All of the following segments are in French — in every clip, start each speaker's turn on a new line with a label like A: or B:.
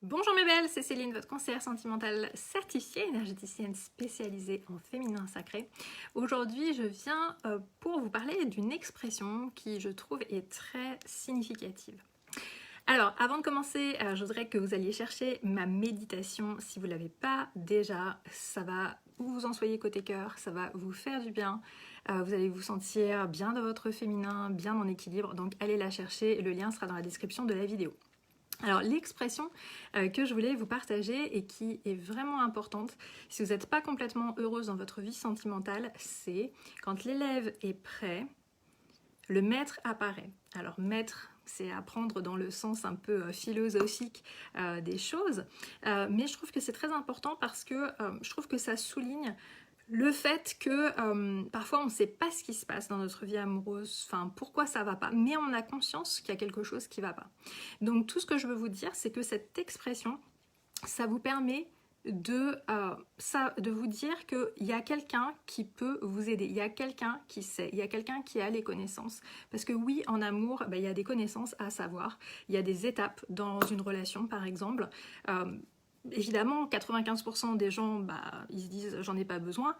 A: Bonjour mes belles, c'est Céline, votre conseillère sentimentale certifiée, énergéticienne spécialisée en féminin sacré. Aujourd'hui, je viens pour vous parler d'une expression qui, je trouve, est très significative. Alors, avant de commencer, je voudrais que vous alliez chercher ma méditation. Si vous ne l'avez pas déjà, ça va, où vous en soyez côté cœur, ça va vous faire du bien. Vous allez vous sentir bien dans votre féminin, bien en équilibre. Donc, allez la chercher. Le lien sera dans la description de la vidéo. Alors l'expression que je voulais vous partager et qui est vraiment importante, si vous n'êtes pas complètement heureuse dans votre vie sentimentale, c'est quand l'élève est prêt, le maître apparaît. Alors maître, c'est apprendre dans le sens un peu philosophique des choses, mais je trouve que c'est très important parce que je trouve que ça souligne le fait que parfois on ne sait pas ce qui se passe dans notre vie amoureuse, enfin pourquoi ça va pas, mais on a conscience qu'il y a quelque chose qui va pas. Donc tout ce que je veux vous dire, c'est que cette expression, ça vous permet de vous dire qu'il y a quelqu'un qui peut vous aider, il y a quelqu'un qui sait, il y a quelqu'un qui a les connaissances. Parce que oui, en amour, il y a des connaissances à savoir, il y a des étapes dans une relation par exemple. Évidemment, 95% des gens, ils se disent j'en ai pas besoin,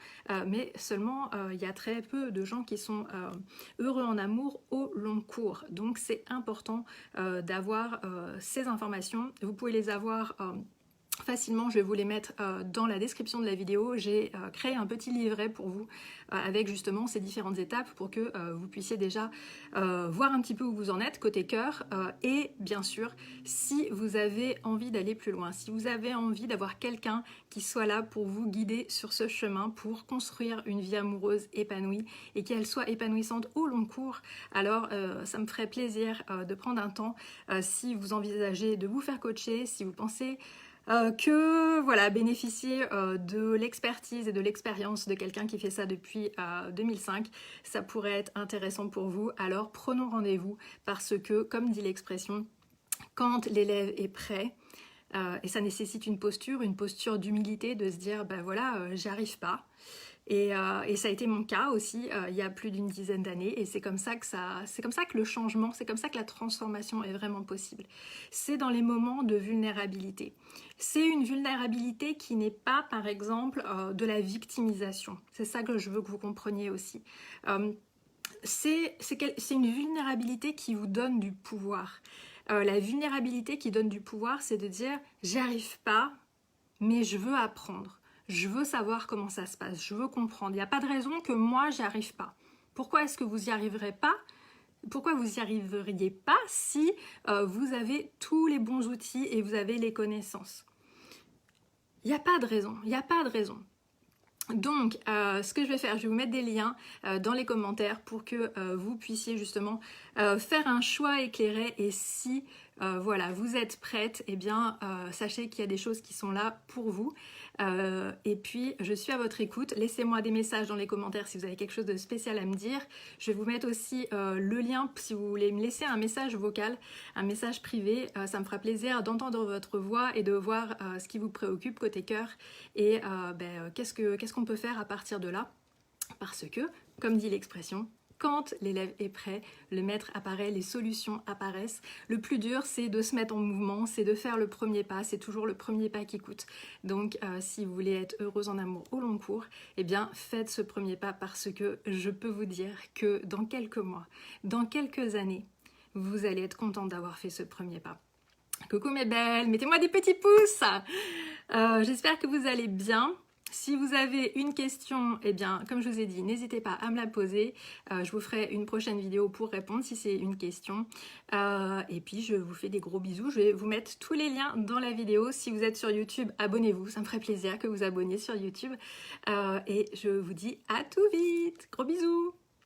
A: mais seulement il y a très peu de gens qui sont heureux en amour au long cours. Donc c'est important d'avoir ces informations. Vous pouvez les avoir facilement, je vais vous les mettre dans la description de la vidéo. J'ai créé un petit livret pour vous avec justement ces différentes étapes pour que vous puissiez déjà voir un petit peu où vous en êtes côté cœur et bien sûr si vous avez envie d'aller plus loin, si vous avez envie d'avoir quelqu'un qui soit là pour vous guider sur ce chemin pour construire une vie amoureuse épanouie et qu'elle soit épanouissante au long cours, alors ça me ferait plaisir de prendre un temps si vous envisagez de vous faire coacher, si vous pensez que voilà, bénéficier de l'expertise et de l'expérience de quelqu'un qui fait ça depuis 2005, ça pourrait être intéressant pour vous. Alors prenons rendez-vous parce que, comme dit l'expression, quand l'élève est prêt, et ça nécessite une posture d'humilité, de se dire ben voilà, j'y arrive pas. Et ça a été mon cas aussi il y a plus d'une dizaine d'années et c'est comme ça que le changement, c'est comme ça que la transformation est vraiment possible. C'est dans les moments de vulnérabilité. C'est une vulnérabilité qui n'est pas par exemple de la victimisation. C'est ça que je veux que vous compreniez aussi. C'est une vulnérabilité qui vous donne du pouvoir. La vulnérabilité qui donne du pouvoir, c'est de dire j'y arrive pas, mais je veux apprendre. Je veux savoir comment ça se passe, je veux comprendre. Il n'y a pas de raison que moi, j'y arrive pas. Pourquoi est-ce que vous n'y arriverez pas? Pourquoi vous n'y arriveriez pas si vous avez tous les bons outils et vous avez les connaissances? Il n'y a pas de raison, il n'y a pas de raison. Donc, ce que je vais faire, je vais vous mettre des liens dans les commentaires pour que vous puissiez justement faire un choix éclairé et si voilà, vous êtes prête, eh bien, sachez qu'il y a des choses qui sont là pour vous. Et puis, je suis à votre écoute. Laissez-moi des messages dans les commentaires si vous avez quelque chose de spécial à me dire. Je vais vous mettre aussi le lien si vous voulez me laisser un message vocal, un message privé. Ça me fera plaisir d'entendre votre voix et de voir ce qui vous préoccupe côté cœur et qu'est-ce qu'on peut faire à partir de là. Parce que, comme dit l'expression, quand l'élève est prêt, le maître apparaît, les solutions apparaissent. Le plus dur, c'est de se mettre en mouvement, c'est de faire le premier pas, c'est toujours le premier pas qui coûte. Donc, si vous voulez être heureuse en amour au long cours, eh bien, faites ce premier pas parce que je peux vous dire que dans quelques mois, dans quelques années, vous allez être contente d'avoir fait ce premier pas. Coucou mes belles, mettez-moi des petits pouces. J'espère que vous allez bien. Si vous avez une question, eh bien, comme je vous ai dit, n'hésitez pas à me la poser. Je vous ferai une prochaine vidéo pour répondre si c'est une question. Et puis, je vous fais des gros bisous. Je vais vous mettre tous les liens dans la vidéo. Si vous êtes sur YouTube, abonnez-vous. Ça me ferait plaisir que vous abonniez sur YouTube. Et je vous dis à tout vite. Gros bisous.